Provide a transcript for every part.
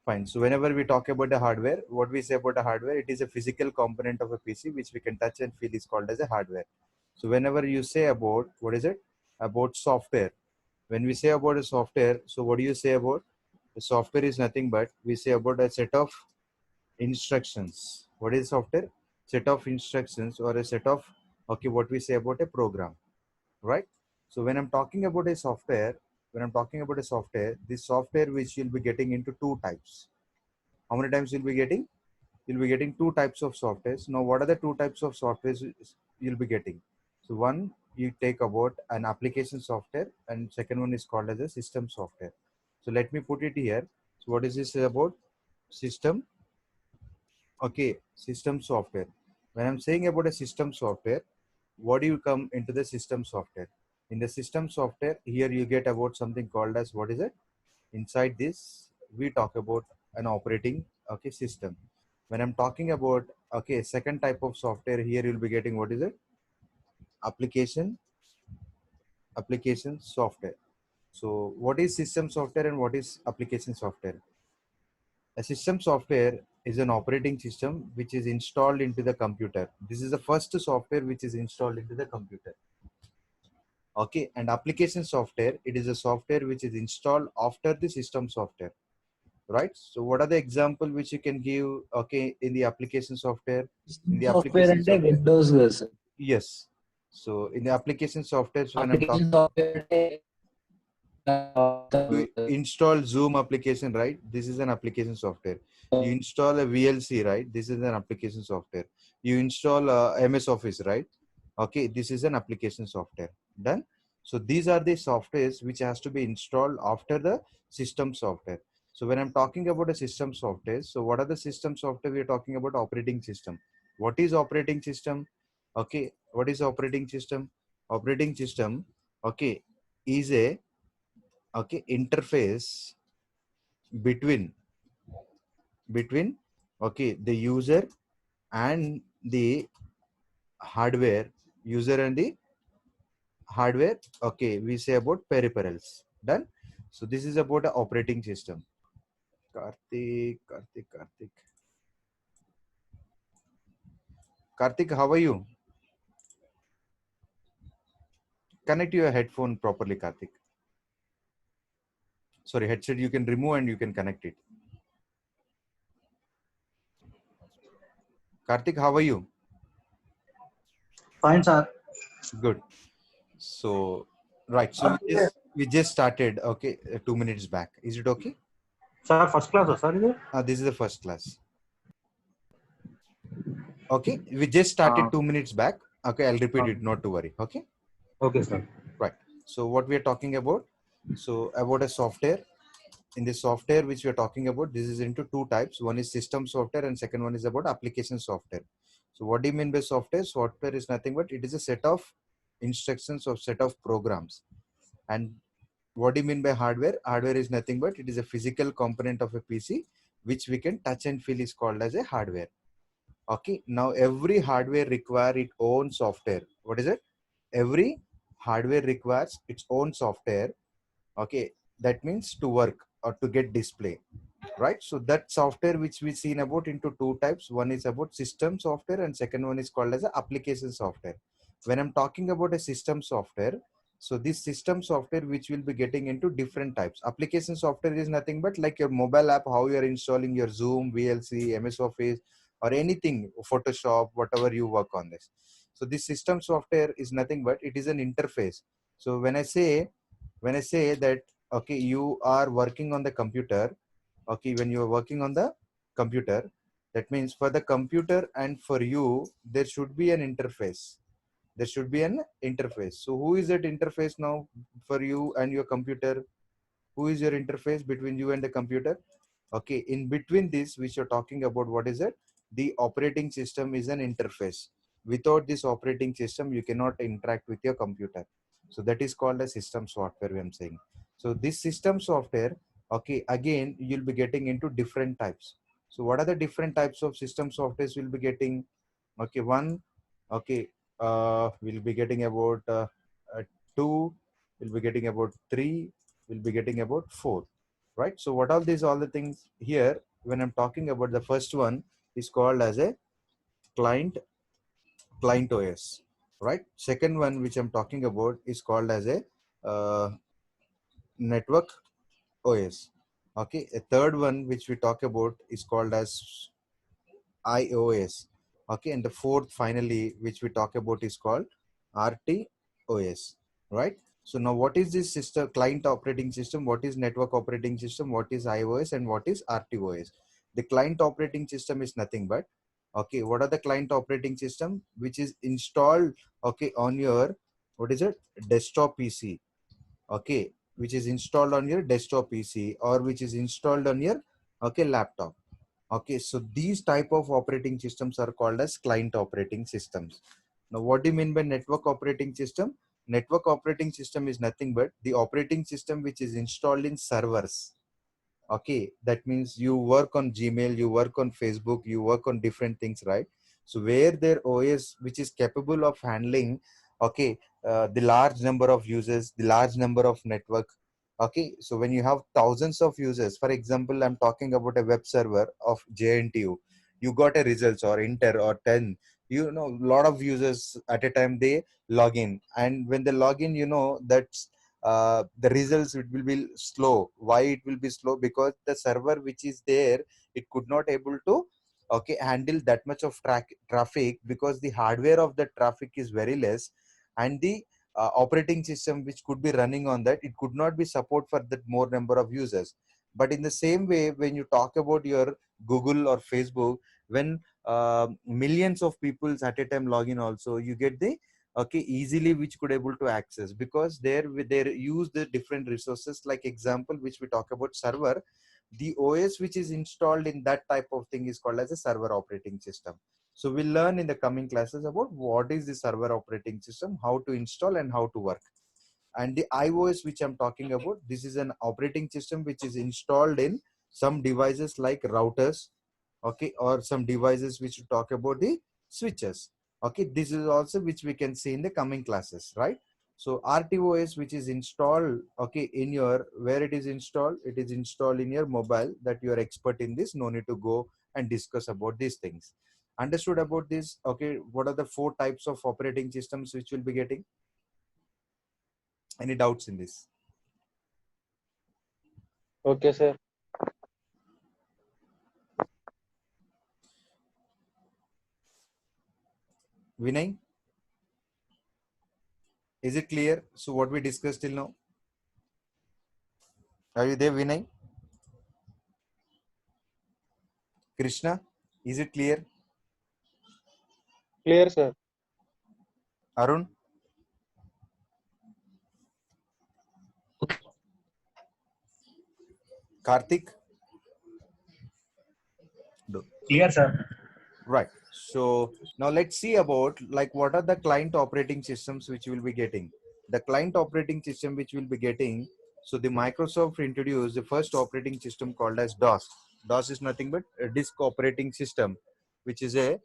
Fine. So whenever we talk about the hardware, what we say about the hardware, it is a physical component of a PC which we can touch and feel is called as a hardware. So whenever you say about, what is it? About software. When we say about a software, so what do you say about? The software is nothing but we say about a set of instructions. What is software? Set of instructions or a set of, okay, what we say about a program, right? So when I'm talking about a software, this software which you'll be getting into two types. How many times you'll be getting? You'll be getting two types of softwares. Now, what are the two types of softwares you'll be getting? So one, you take about an application software, and second one is called as a system software. So let me put it here. So what is this about? System. Okay, system software. When I'm saying about a system software, what do you come into the system software? In the system software, here you get about something called as, what is it? Inside this, we talk about an operating, okay, system. When I'm talking about, okay, second type of software, here you'll be getting, what is it? Application software. So what is system software and what is application software? A system software is an operating system which is installed into the computer. This is the first software which is installed into the computer. Okay, and application software, it is a software which is installed after the system software, right? So what are the example which you can give, okay, in the application software? In the Software application అంటే software, Windows version. yes. So in the application software, when I'm Application talking, software అంటే you install Zoom application, right? This is an application software. You install a VLC, right? This is an application software. You install MS Office, right? Okay, this is an application software. Done. So these are the softwares which has to be installed after the system software. So when I'm talking about a system software, so what are the system software? We are talking about operating system. What is operating system? Okay, what is operating system? Operating system, okay, is a, okay, interface between okay, the user and the hardware, okay, we say about peripherals. Done. So this is about the operating system. Karthik, how are you? Connect your headphone properly, Karthik. Sorry, headset you can remove and you can connect it. Karthik, how are you? Fine, sir. Good. So right, so we just started, okay, 2 minutes back. Is it okay? Sir, first class, sir. This is the first class. Okay, we just started 2 minutes back. Okay, I'll repeat it, not to worry. Okay. Okay, sir. Right. So what we are talking about, so about a software. In the software which we are talking about, this is into two types. One is system software and second one is about application software. So what do you mean by software? Software is nothing but it is a set of instructions or set of programs. And what do you mean by hardware? Hardware is nothing but it is a physical component of a PC which we can touch and feel is called as a hardware. Okay, now every hardware require its own software. What is it? Every hardware requires its own software. Okay, that means to work or to get display, right? So that software which we seen about into two types. One is about system software and second one is called as a application software. When I'm talking about a system software, so this system software which will be getting into different types. Application software is nothing but like your mobile app, how you are installing your Zoom, VLC, MS Office or anything, Photoshop, whatever you work on this. So this system software is nothing but it is an interface. So when I say that, okay, you are working on the computer, okay, when you are working on the computer, that means for the computer and for you, there should be an interface. There should be an interface. So who is that interface now for you and your computer? Who is your interface between you and the computer? Okay, in between this, which you're talking about, what is it? The operating system is an interface. Without this operating system, you cannot interact with your computer. So that is called a system software, I'm saying. So this system software, okay, again, you'll be getting into different types. So what are the different types of system softwares we'll be getting? Okay, one, okay, we'll be getting about two, we'll be getting about three, we'll be getting about four. right? So what are these all the things here? When I'm talking about the first one is called as a client OS, right? Second one which I'm talking about is called as a network OS. Okay, a third one which we talk about is called as iOS. Okay, and the fourth finally which we talk about is called RTOS, right? So now what is this system, client operating system, what is network operating system, what is iOS, and what is RTOS? The client operating system is nothing but, okay, what are the client operating system which is installed, okay, on your, what is it, desktop PC, okay, which is installed on your desktop PC or which is installed on your, okay, laptop. Okay, so these type of operating systems are called as client operating systems. Now, what do you mean by network operating system? Network operating system is nothing but the operating system which is installed in servers. Okay, that means you work on Gmail, you work on Facebook, you work on different things, right? So where their OS which is capable of handling, okay, the large number of users, the large number of network. Okay, so when you have thousands of users, for example, I'm talking about a web server of JNTU, you got a results or Inter or 10, you know, a lot of users at a time they log in, and when they log in, you know, that's the results, it will be slow. Why it will be slow? Because the server which is there, it could not able to, okay, handle that much of traffic, because the hardware of the traffic is very less, and the operating system which could be running on that, it could not be support for that more number of users. But in the same way, when you talk about your Google or Facebook, when millions of people at a time log in also, you get the, okay, easily which could able to access, because they use the different resources. Like example which we talk about server, the OS which is installed in that type of thing is called as a server operating system. So we'll learn in the coming classes about what is the server operating system, how to install and how to work. And the iOS which I'm talking about, this is an operating system which is installed in some devices like routers, okay, or some devices which talk about the switches. Okay, this is also which we can see in the coming classes, right? So RTOS which is installed, okay, in your, where it is installed in your mobile, that you are expert in this, no need to go and discuss about these things. Understood about this? Okay, what are the four types of operating systems which will be getting? Any doubts in this? Okay, sir. Vinay, is it clear? So what we discussed till now, are you there, Vinay? Krishna, is it clear? Clear, sir. Arun, Karthik? No. Clear, sir. Right. So now let's see about like what are the client operating systems which you will be getting. The client operating system which we'll be getting. So the Microsoft introduced the first operating system called as DOS. DOS is nothing but a disk operating system, which is a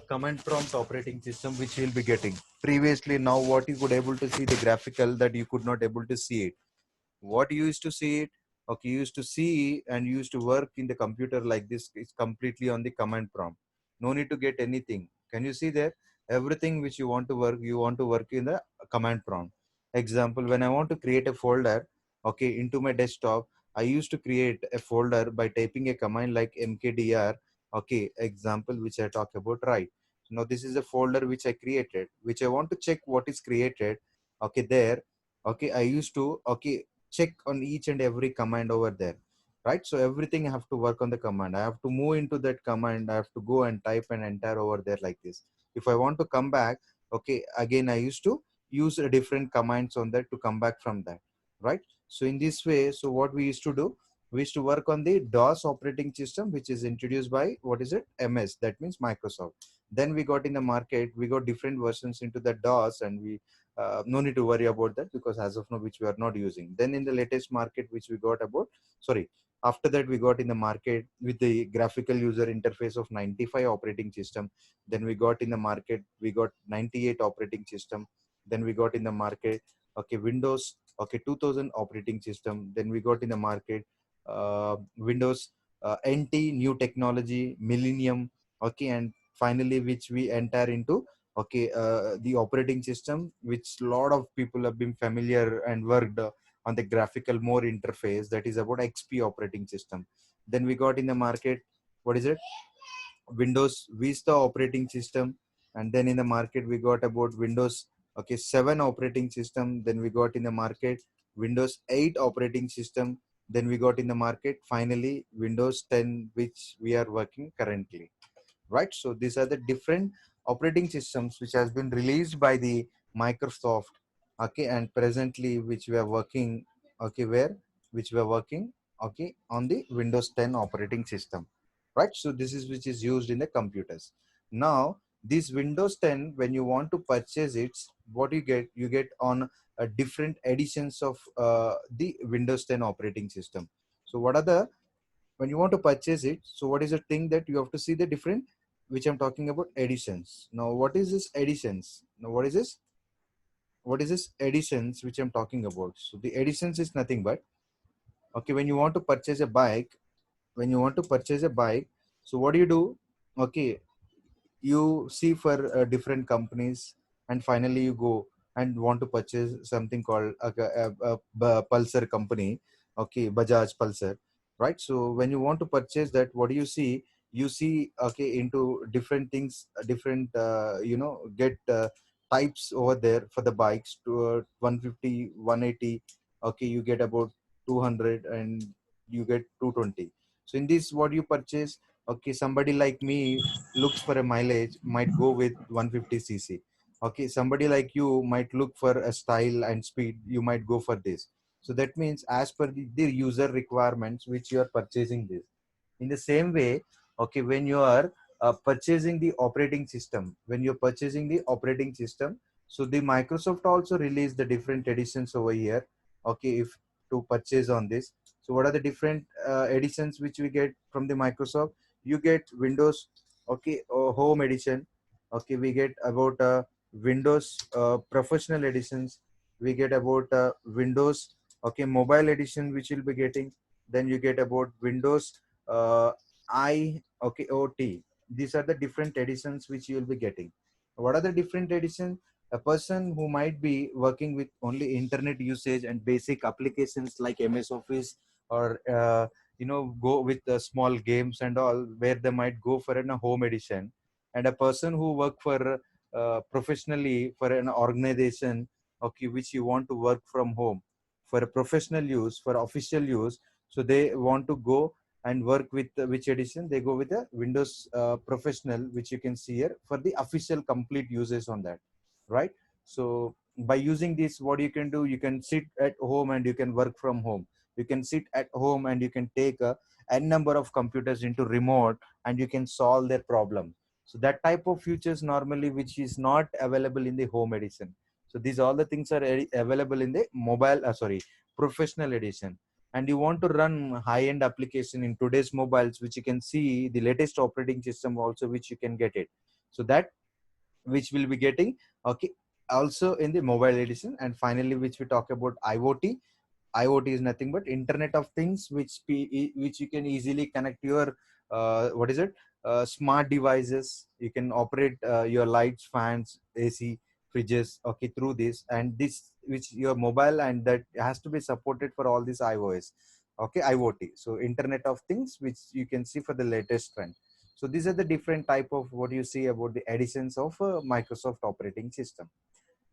command prompt operating system which we'll be getting. Previously, now what you could able to see the graphical, that you could not able to see it. What you used to see it, okay, you used to see and you used to work in the computer like this, it's completely on the command prompt, no need to get anything. Can you see there? Everything which you want to work, you want to work in the command prompt. Example, when I want to create a folder, okay, into my desktop, I used to create a folder by typing a command like mkdir, okay, example which I talk about, right? Now this is a folder which I created, which I want to check what is created, okay, there, okay, I used to, okay, check on each and every command over there, right? So everything I have to work on the command, I have to move into that command, I have to go and type and enter over there like this. If I want to come back, okay, again I used to use a different commands on that to come back from that, right? So in this way, so what we used to do, we used to work on the DOS operating system, which is introduced by, what is it, MS, that means Microsoft. Then we got in the market, we got different versions into the DOS, and we no need to worry about that, because as of now which we are not using. Then in the latest market which we got about, sorry, after that we got in the market with the graphical user interface of 95 operating system. Then we got in the market, we got 98 operating system. Then we got in the market, okay, Windows, okay, 2000 operating system. Then we got in the market Windows NT, new technology, Millennium, okay, and finally which we enter into, okay, the operating system which a lot of people have been familiar and worked on the graphical more interface, that is about XP operating system. Then we got in the market, what is it, Windows Vista operating system. And then in the market we got about Windows, okay, 7 operating system. Then we got in the market Windows 8 operating system. Then we got in the market finally Windows 10, which we are working currently, right? So these are the different operating systems which has been released by the Microsoft, okay, and presently which we are working, okay, where which we are working, okay, on the Windows 10 operating system, right? So this is which is used in the computers. Now this Windows 10, when you want to purchase it, what you get on different editions of the Windows 10 operating system. So what are the, when you want to purchase it, so what is the thing that you have to see the different, which I'm talking about, editions. Now what is this editions? Now what is this editions which I'm talking about? So the editions is nothing but, okay, when you want to purchase a bike, when you want to purchase a bike, so what do you do? Okay, you see for different companies, and finally you go and want to purchase something called Pulsar company, okay, Bajaj Pulsar, right? So when you want to purchase that, what do you see? You see, okay, into different things, different get types over there for the bikes to 150, 180, okay, you get about 200, and you get 220. So in this, what you purchase, okay, somebody like me looks for a mileage, might go with 150 cc. Okay, somebody like you might look for a style and speed, you might go for this. So that means as per the user requirements which you are purchasing this. In the same way, okay, when you are purchasing the operating system, when you're purchasing the operating system, so the Microsoft also released the different editions over here, okay, if to purchase on this. So what are the different editions which we get from the Microsoft? You get Windows, okay, home edition, okay, we get about Windows professional editions, we get about Windows, okay, mobile edition which you'll be getting. Then you get about Windows uh, okay, OT. These are the different editions which you will be getting. What are the different editions? A person who might be working with only internet usage and basic applications like MS Office, or go with the small games and all, where they might go for a home edition. And a person who work for professionally for an organization, okay, which you want to work from home for a professional use, for official use, so they want to go and work with which edition, they go with the Windows professional, which you can see here for the official complete uses on that, right? So by using this, what you can do, you can sit at home and you can work from home. You can sit at home and you can take a n number of computers into remote, and you can solve their problem. So that type of features normally which is not available in the home edition. So these all the things are available in the mobile, sorry, professional edition. And you want to run high-end application in today's mobiles, which you can see the latest operating system also, which you can get it. So that which will be getting, okay, also in the mobile edition. And finally, which we talk about IoT. IoT is nothing but Internet of Things, which you can easily connect your what is it? Smart devices. You can operate your lights, fans, AC, fridges, okay, through this. And this, which your mobile, and that has to be supported for all this iOS, okay, IoT. So Internet of Things, which you can see for the latest trend. So these are the different type of what you see about the additions of Microsoft operating system,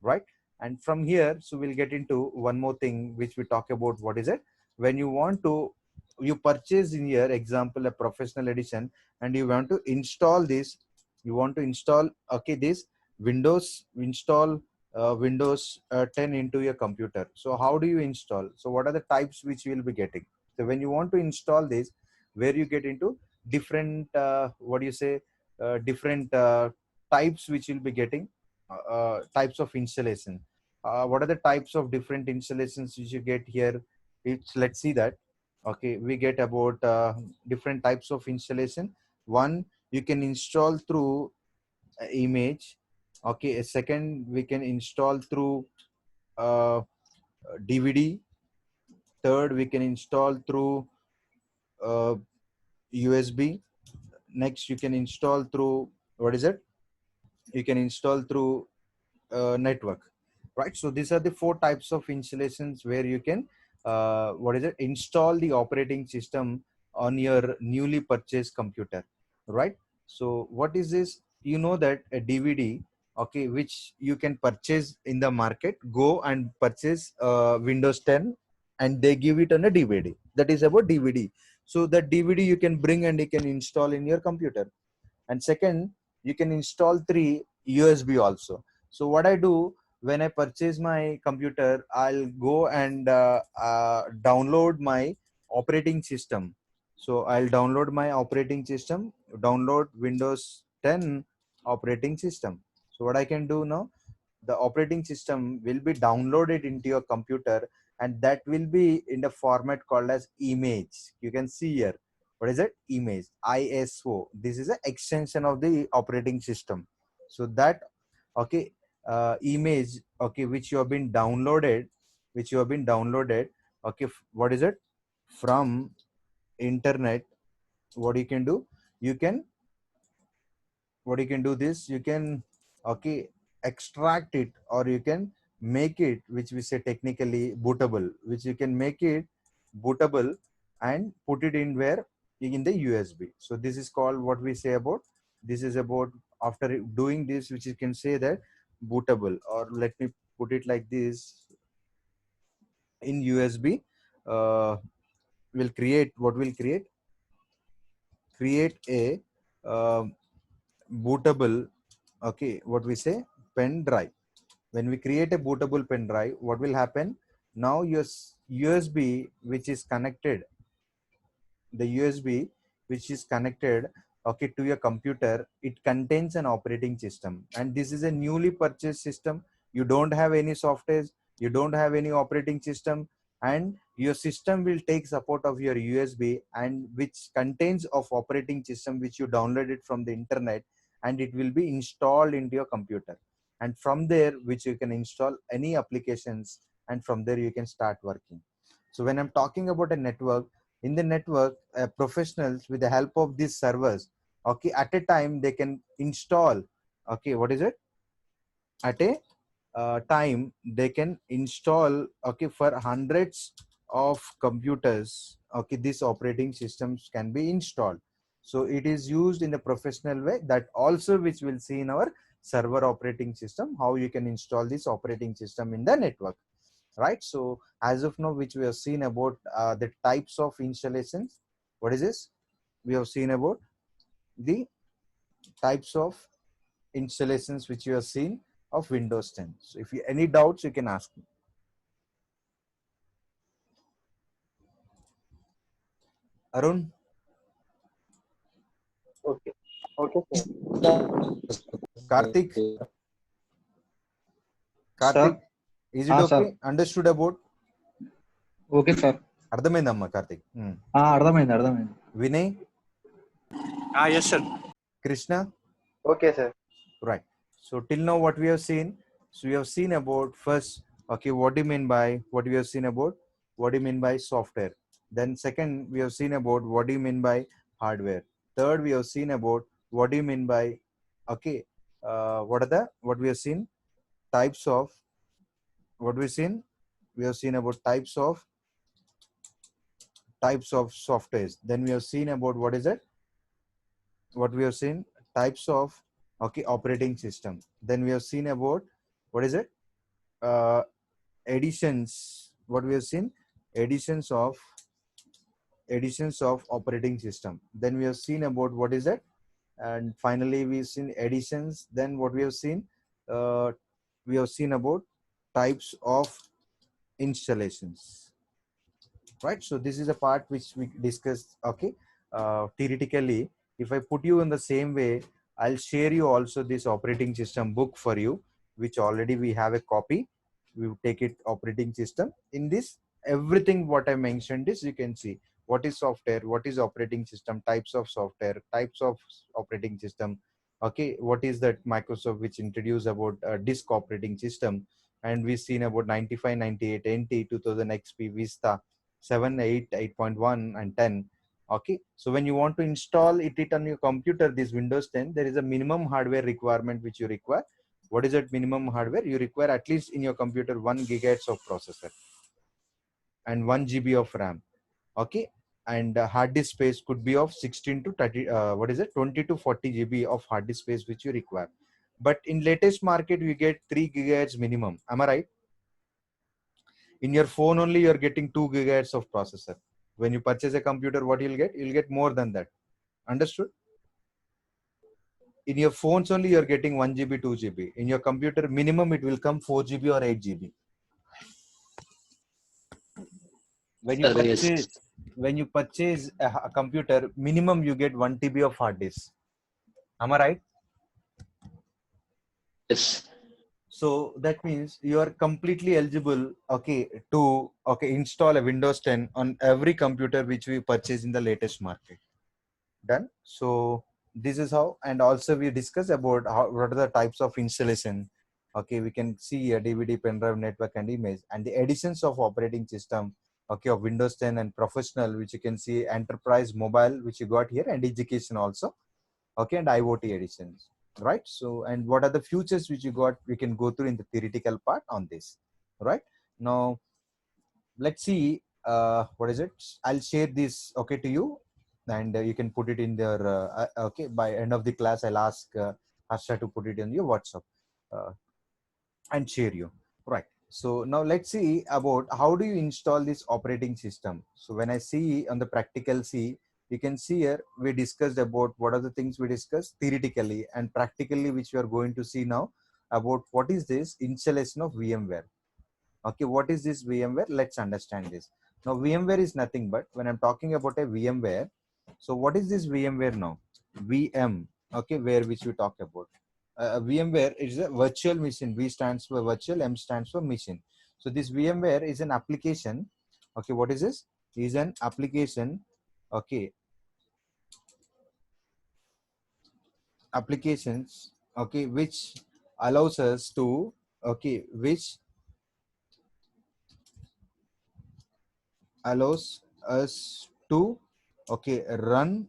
right? And from here, so we'll get into one more thing which we talk about. What is it? When you want to, you purchase in here example a professional edition, and you want to install this, you want to install, okay, this Windows, install Windows 10 into your computer. So how do you install? So what are the types which you will be getting? So when you want to install this, where you get into different what do you say, different types which you'll be getting, types of installation. What are the types of different installations which you get here? It's, let's see that. Okay, we get about different types of installation. One, you can install through image. Okay, a second, we can install through DVD. Third, we can install through USB. Next, you can install through, what is it? You can install through network, right? So these are the four types of installations where you can what is it, install the operating system on your newly purchased computer, right? So what is this? You know that a DVD, okay, which you can purchase in the market, go and purchase Windows 10 and they give it on a DVD. That is about DVD. So that DVD you can bring and you can install in your computer. And second, you can install three USB also. So what I do, when I purchase my computer, I'll go and download my operating system. So I'll download my operating system, download Windows 10 operating system. So what I can do now, the operating system will be downloaded into your computer, and that will be in the format called as image. You can see here, what is it? Image, ISO. This is an extension of the operating system. So that, okay, image, okay, which you have been downloaded, okay, what is it, from internet. What you can do, you can, what you can do this, you can, okay, extract it, or you can make it, which we say technically bootable, which you can make it bootable and put it in where, in the USB. So this is called, what we say about, this is about, after doing this, which you can say that bootable, or let me put it like this, in USB, uh, will create, what will create a bootable, okay, what we say, pen drive. When we create a bootable pen drive, what will happen? Now your USB, which is connected, the USB which is connected, okay, to your computer, it contains an operating system, and this is a newly purchased system. You don't have any softwares, you don't have any operating system, and your system will take support of your USB, and which contains of operating system which you downloaded from the internet, and it will be installed into your computer, and from there, which you can install any applications, and from there you can start working. So when I'm talking about a network, in the network, professionals, with the help of these servers, okay, at a time they can install, okay, what is it, at a time they can install, okay, for hundreds of computers, okay, these operating systems can be installed. So it is used in a professional way, that also which we'll see in our server operating system, how you can install this operating system in the network, right? So as of now, which we have seen about the types of installations. What is this? We have seen about the types of installations which you have seen of Windows 10. So if you any doubts, you can ask me. Arun, Okay. Okay, sir. Karthik, Sir. is it Sir. okay? Understood about? Okay, sir. అర్థమైందమ్మా కార్తిక్. అర్థమైంది. Vinay, Yes, sir. Krishna, Okay, sir. right? So till now what we have seen, so we have seen about first, okay, what do you mean by, what we have seen about, what do you mean by software? Then second, we have seen about what do you mean by hardware. Third, we have seen about what do you mean by, okay, what we have seen, types of, what we seen, we have seen about types of softwares. Then we have seen about, what is it, what we have seen, types of, okay, operating system. Then we have seen about, what is it, uh, editions, what we have seen, editions of operating system. Then we have seen about, what is it, and finally we've seen editions. Then what we have seen, we have seen about types of installations, right? So this is a part which we discussed, okay, theoretically. If I put you in the same way, I'll share you also this operating system book for you, which already we have a copy. We will take it operating system. In this, everything what I mentioned is, you can see what is software, what is operating system, types of software, types of operating system, okay, what is that Microsoft which introduced about disk operating system, and we've seen about 95, 98, NT, 2000 XP, Vista, 7, 8, 8.1, and 10. Okay, so when you want to install it on your computer, this Windows 10, there is a minimum hardware requirement which you require. What is that minimum hardware? You require at least in your computer 1 gigahertz of processor and 1 GB of RAM. Okay, and hard disk space could be of 16 to 30, 20 to 40 GB of hard disk space which you require. But in latest market, you get 3 gigahertz minimum. Am I right? In your phone only, you're getting 2 gigahertz of processor. When you purchase a computer, what you'll get? You'll get more than that. Understood? In your phones only, you're getting 1 GB, 2 GB. In your computer, minimum it will come 4 GB or 8 GB. When you purchase, when you purchase a computer, minimum you get 1 TB of hard disk. Am I right? Yes. So that means you are completely eligible, okay, to install a Windows 10 on every computer which we purchase in the latest market. Done. So this is how, and also we discuss about what are the types of installation. Okay, we can see a DVD, pen drive, network, and image, and the editions of operating system. Okay, of Windows 10 and professional, which you can see enterprise, mobile, which you got here, and education also. Okay, and IoT editions, right? So, and what are the futures which you got? We can go through in the theoretical part on this, right? Now, let's see. What is it? I'll share this, okay, to you, and you can put it in there. Okay, by end of the class, I'll ask Harsha to put it in your WhatsApp uh, and share you, right? So now let's see about how do you install this operating system. So when I see on the practical see, you can see here we discussed about what are the things we discussed theoretically and practically, which we are going to see now about what is this installation of VMware. Okay, what is this VMware? Let's understand this. Now VMware is nothing but, when I'm talking about a VMware, so what is this VMware now? VM, okay, where which we talk about. VMware is a virtual machine. V stands for virtual, M stands for machine. So this VMware is an application. Okay, what is this? Is an application. Okay, applications. Okay, which allows us to, okay, which allows us to, okay, run,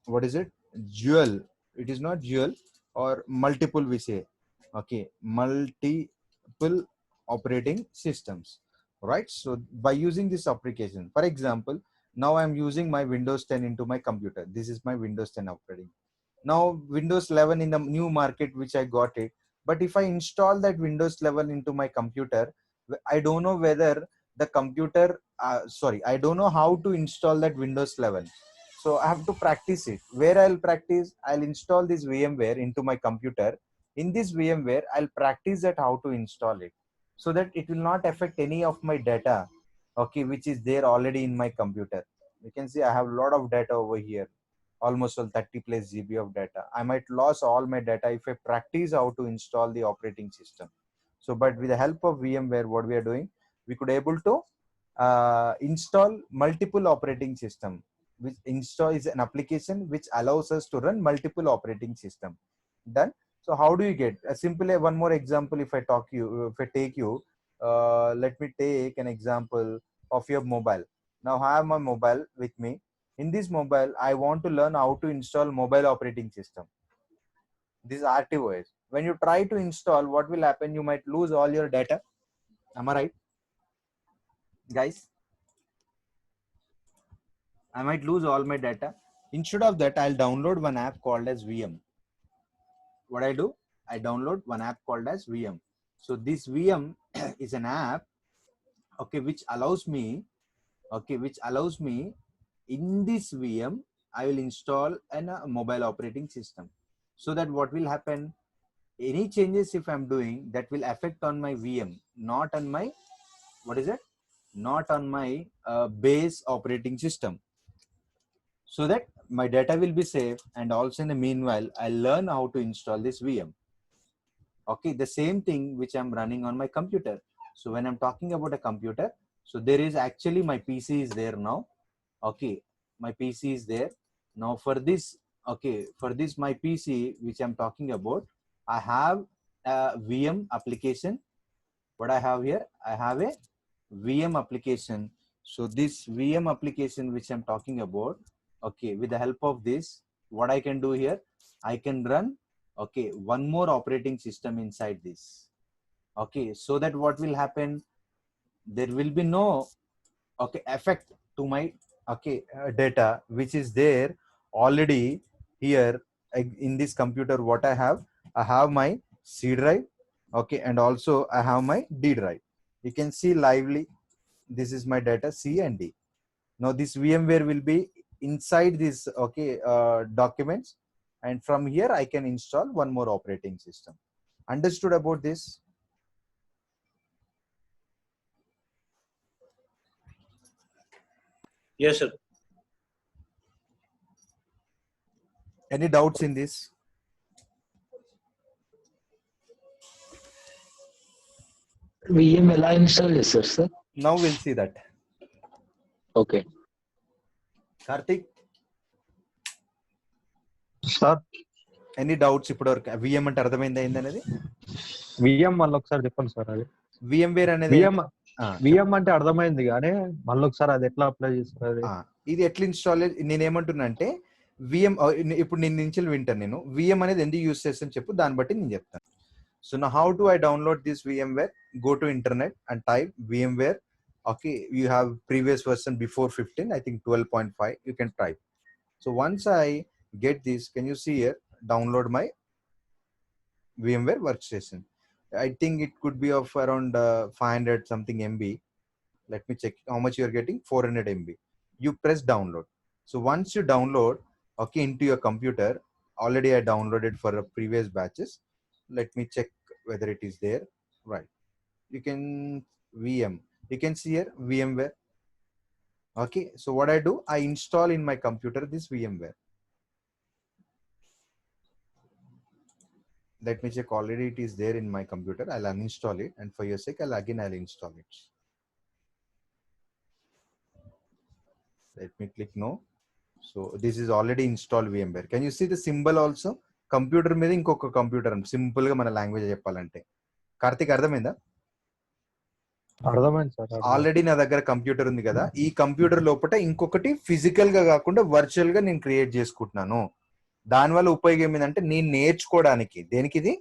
what is it, dual, it is not dual, or multiple we say, okay, multiple operating systems, right? So by using this application, for example, now I'm using my Windows 10 into my computer. This is my Windows 10 operating. Now Windows 11 in the new market which I got it, but if I install that Windows 11 into my computer, I don't know whether the computer I don't know how to install that Windows 11. So I have to practice it. Where I'll practice, I'll install this VMware into my computer. In this VMware, I'll practice that how to install it, so that it will not affect any of my data, okay, which is there already in my computer. You can see I have a lot of data over here, almost all 30 plus GB of data. I might lose all my data if I practice how to install the operating system. So, but with the help of VMware, what we are doing, we could able to install multiple operating system. Which install is an application which allows us to run multiple operating system. Done. So how do you get a simple one more example? If I take you, let me take an example of your mobile. Now I have my mobile with me. In this mobile, I want to learn how to install mobile operating system. This is RTOS. When you try to install, what will happen? You might lose all your data. Am I right, guys? I might lose all my data. Instead of that, I'll download one app called as VM. What I do? I download one app called as VM. So this VM is an app, okay, which allows me, in this VM, I will install a mobile operating system. So that what will happen? Any changes if I'm doing, that will affect on my VM, not on my, what is it? Not on my base operating system. So that my data will be safe, and also in the meanwhile, I learn how to install this VM. Okay, the same thing which I'm running on my computer. So when I'm talking about a computer, so there is actually my PC is there now. Okay, my PC is there. Now for this, okay, for this my PC which I'm talking about, I have a VM application. what I have here, I have a VM application. So this VM application which I'm talking about, okay, with the help of this, what I can do here, I can run, okay, one more operating system inside this. Okay, so that what will happen, there will be no, okay, effect to my, okay, data which is there already here in this computer. What I have my C drive, okay, and also I have my D drive. You can see lively, this is my data C and D. Now this VMware will be inside this, okay, documents, and from here I can install one more operating system. Understood about this? Yes, sir. Any doubts in this? VM ఎలా install చేస్తారు sir? Now we'll see that. Okay Karthik, sir any doubts ఇప్పుడు VM అంటే అర్థమైంది ఏందనేది? VM మళ్ళీ ఒకసారి చెప్పండి sir. అది VMware అనేది విఎం అంటే అర్థమైంది కానీ మళ్ళీ ఒకసారి అది ఎట్లా అప్లై చేస్తారు? అది ఇది ఎట్లా ఇన్స్టాల్, నేనేమంటున్నా అంటే విఎం ఇప్పుడు నేను నుంచి వింటాను, నేను విఎం అనేది ఎందుకు యూస్ చేస్తాను చెప్పు, దాన్ని బట్టి నేను చెప్తాను. సో నా how to I download this VMware? Go to internet and type VMware. Okay, you have previous version before 15, I think 12.5, you can type. So once I get this, can you see here, download my VMware workstation. I think it could be of around 500 something MB. Let me check how much you are getting. 400 MB. You press download. So once you download, okay, into your computer, already I downloaded for previous batches. Let me check whether it is there. Right. You can VM. You can see here VMware. Okay. So what I do, I install in my computer this VMware. Let me check, already it is there in my computer. I'll uninstall it, and for your sake I'll install it. Let me click no. So this is already installed VMware. Can you see the symbol also? Computer మీద ఇంకొక computer అని simple గా మన language చెప్పాలంటే. కార్తిక్ అర్థమైందా? అర్థమైంది sir. Already నా దగ్గర కంప్యూటర్ ఉంది కదా, ఈ కంప్యూటర్ లోపల ఇంకొకటి ఫిజికల్ గా కాకుండా వర్చువల్ గా నేను క్రియేట్ చేసుకుంటున్నాను. దానివల్ల ఉపయోగం ఏంటంటే నేను నేర్చుకోవడానికి, దేనికి ఇది,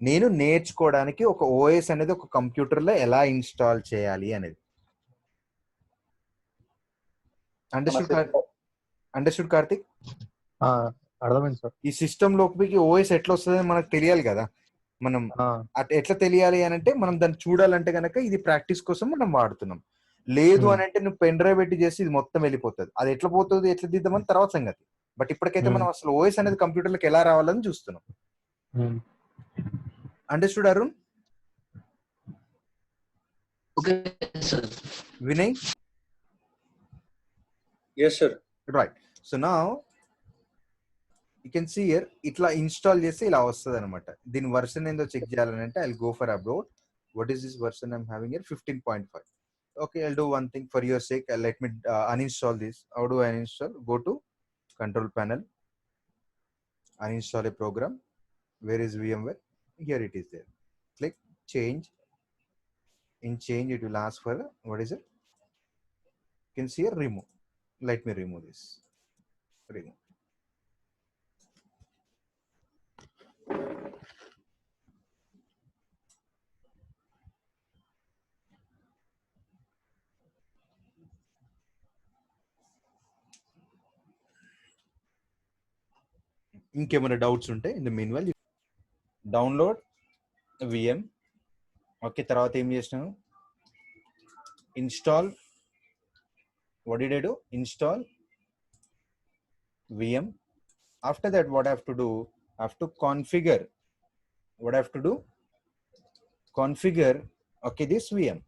నేను నేర్చుకోవడానికి ఒక ఓఎస్ అనేది ఒక కంప్యూటర్ లో ఎలా ఇన్స్టాల్ చేయాలి అనేది. అండర్స్టూడ్ కార్తిక్? అర్థమైంది సార్. ఈ సిస్టమ్ లోపలికి ఓఎస్ ఎట్లా వస్తుందని మనకు తెలియాలి కదా. మనం ఎట్లా తెలియాలి అని అంటే, మనం దాన్ని చూడాలంటే కనుక ఇది ప్రాక్టీస్ కోసం మనం వాడుతున్నాం. లేదు అని అంటే నువ్వు పెన్ డ్రైవ్ పెట్టి చేసి ఇది మొత్తం వెళ్ళిపోతుంది. అది ఎట్లా పోతుంది, ఎట్లా దిద్దామని తర్వాత సంగతి. బట్ ఇప్పటికైతే మనం అసలు ఓఎస్ అనేది కంప్యూటర్లకు ఎలా రావాలని చూస్తున్నాం. Understood Arun? Okay sir. Vinay? Yes, sir. Right. So now you can see here, ఇట్లా ఇన్స్టాల్ చేస్తే ఇలా వస్తుంది అనమాట. దీని వర్షన్ ఏందో చెక్ చేయాలని అంటే I'll go for about what is this version I'm having here, 15.5. Okay, I'll do one thing for your sake. Let me uninstall this. How do I uninstall? Go to control panel, uninstall a program. Where is VMware? Here it is there. Click change. In change, it will ask for what is it? You can see here remove. Let me remove this. Remove. ఇంకేమైనా doubts ఉంటే in the meanwhile download VM. Okay, తర్వాత ఏం చేసినాను, install. What did I do? Install VM. After that what I have to do, I have to configure. What I have to do? Configure, okay, this VM.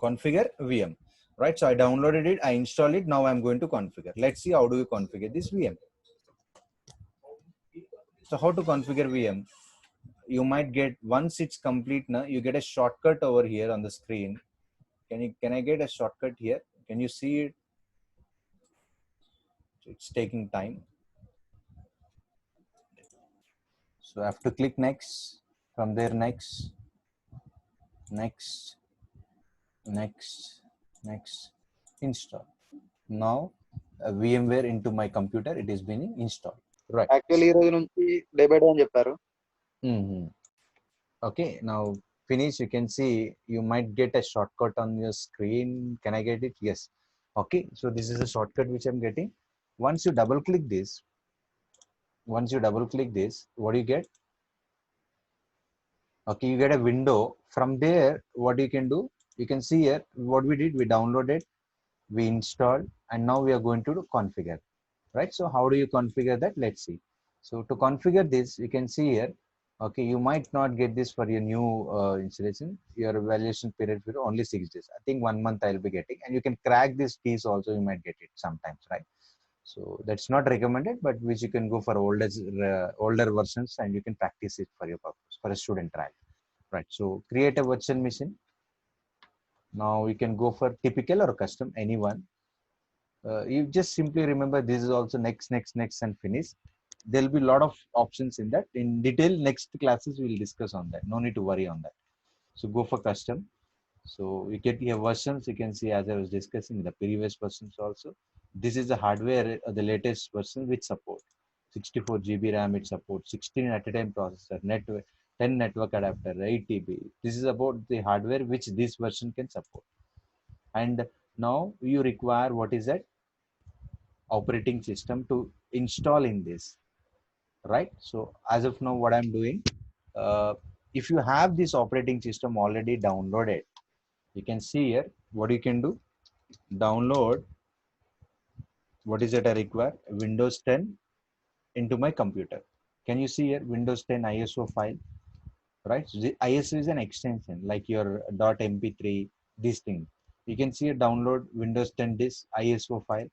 Configure VM. Right, so I downloaded it, I installed it, now I'm going to configure. Let's see how do we configure this VM. So how to configure VM? You might get, once it's complete now, you get a shortcut over here on the screen. Can I get a shortcut here? Can you see it? It's taking time. So I have to click next. From there, next, next, next, next, install. Now VMware into my computer, it is being installed. Right. Actually ఈ రోజు నుంచి day by day అని చెప్పారు. Mhm. Okay, now finish. You can see you might get a shortcut on your screen. Can I get it? Yes. Okay, so this is a shortcut which I'm getting. Once you double click this, what do you get? Okay, you get a window. From there, what you can do, you can see here what we did. We downloaded, we installed, and now we are going to configure. Right, so how do you configure that? Let's see. So to configure this, you can see here, okay, you might not get this for your new installation. Your evaluation period will only 6 days. I think 1 month I'll be getting, and you can crack this piece also, you might get it sometimes, right? So that's not recommended, but which you can go for older versions, and you can practice it for your purpose, for a student trial, right? So create a virtual machine. Now you can go for typical or custom, anyone. You just simply remember this is also next, next, next, and finish. There'll be a lot of options in that. In detail, next classes we'll discuss on that. No need to worry on that. So go for custom. So you get your versions. You can see, as I was discussing, the previous versions also. This is the hardware, the latest version which support 64 GB RAM. It supports 16 at a time processor, network, 10 network adapter, 8 TB. This is about the hardware which this version can support. And now you require, what is that? Operating system to install in this, right? So as of now, what I'm doing, if you have this operating system already downloaded, you can see here what you can do. Download, what is it I require? Windows 10 into my computer. Can you see here Windows 10 ISO file, right? So the ISO is an extension like your .mp3, this thing. You can see a download Windows 10 disk ISO file.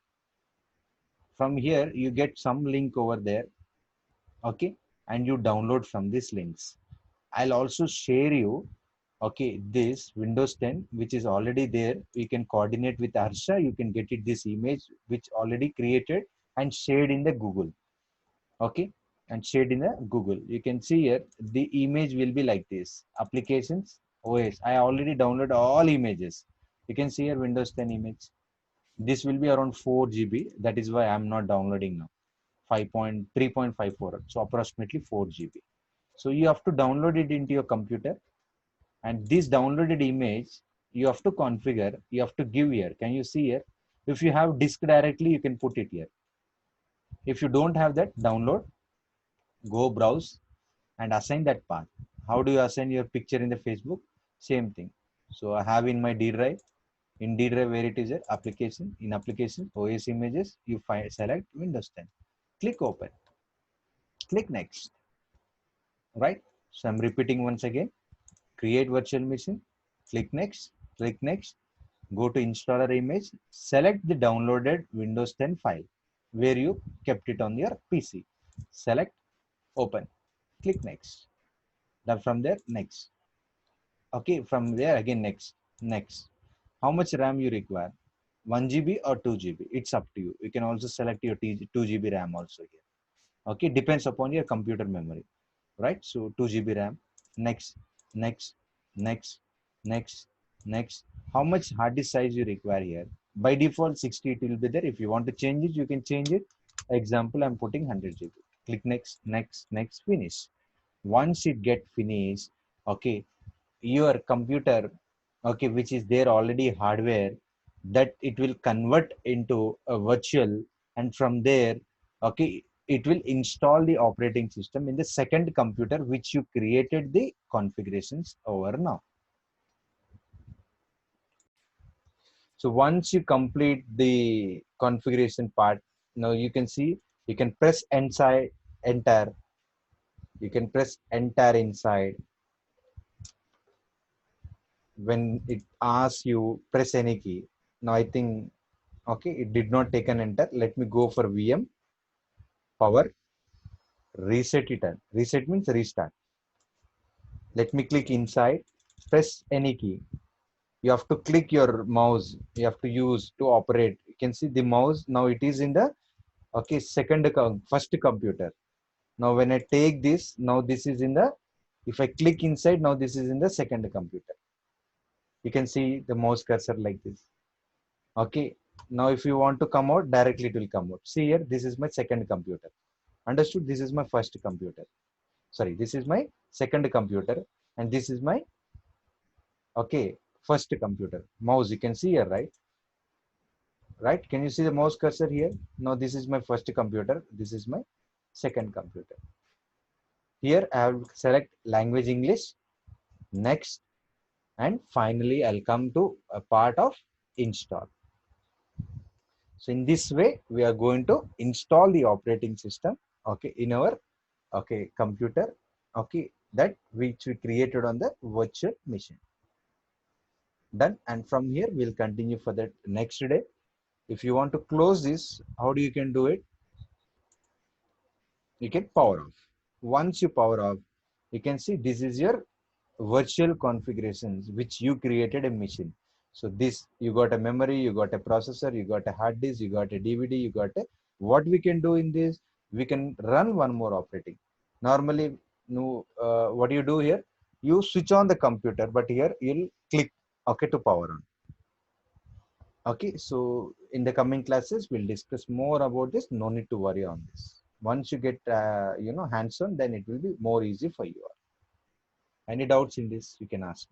From here you get some link over there, okay, and you download from these links. I'll also share you, okay, this Windows 10 which is already there. You can coordinate with Harsha, you can get it, this image which already created and shared in the Google, okay, and shared in the Google. You can see here the image will be like this: applications, OS. I already downloaded all images. You can see here Windows 10 image. This will be around 4 GB. That is why I'm not downloading now. 3.54, so approximately 4 GB. So you have to download it into your computer, and this downloaded image you have to configure, you have to give here. Can you see here? If you have disk directly, you can put it here. If you don't have that, download, go browse and assign that path. How do you assign your picture in the Facebook? Same thing. So I have in my D drive. In D drive, where it is at application, in application OS images, you find, select Windows 10, click open, click next, right? So I'm repeating once again: create virtual machine, click next, go to installer image, select the downloaded Windows 10 file where you kept it on your PC, select, open, click next. Then from there, next. Okay, from there again, next, next. How much RAM you require? 1 GB or 2 GB? It's up to you. You can also select your 2 GB RAM also here. Okay, depends upon your computer memory, right? So 2 GB RAM, next, next, next, next, next. How much hard disk size you require here? By default 60 it will be there. If you want to change it, you can change it. Example, I'm putting 100 GB. Click next, next, next, finish. Once it get finished, okay, your computer, okay, which is there already hardware, that it will convert into a virtual, and from there, okay, it will install the operating system in the second computer which you created the configurations over now. So once you complete the configuration part, now you can see, you can press inside, enter, you can press enter inside. When it asks you, press any key. Now I think, okay, it did not take an enter. Let me go for VM, power, reset it. Reset means restart. Let me click inside, press any key. You have to click your mouse, you have to use to operate. You can see the mouse, now it is in the, okay, first computer. Now when I take this, now this is in the, if I click inside, now this is in the second computer. You can see the mouse cursor like this. Okay. Now if you want to come out, directly it will come out. See here, this is my second computer. Understood? This is my first computer. Sorry, this is my second computer, and this is my, okay, first computer. Mouse, you can see here, right? Right? Can you see the mouse cursor here? Now this is my first computer. This is my second computer. Here I have select language English. Next, and finally I'll come to a part of install. So in this way, we are going to install the operating system, okay, in our, okay, computer, okay, that which we created on the virtual machine. Done. And from here we'll continue for the next day. If you want to close this, how do you can do it? You can power off. Once you power off, you can see this is your virtual configurations which you created a machine. So this, you got a memory, you got a processor, you got a hard disk, you got a DVD, you got a, what we can do in this, we can run one more operating. Normally, no, what you do here, you switch on the computer, but here you'll click, okay, to power on. Okay, so in the coming classes, we'll discuss more about this. No need to worry on this. Once you get, hands on, then it will be more easy for you. Any doubts in this, you can ask.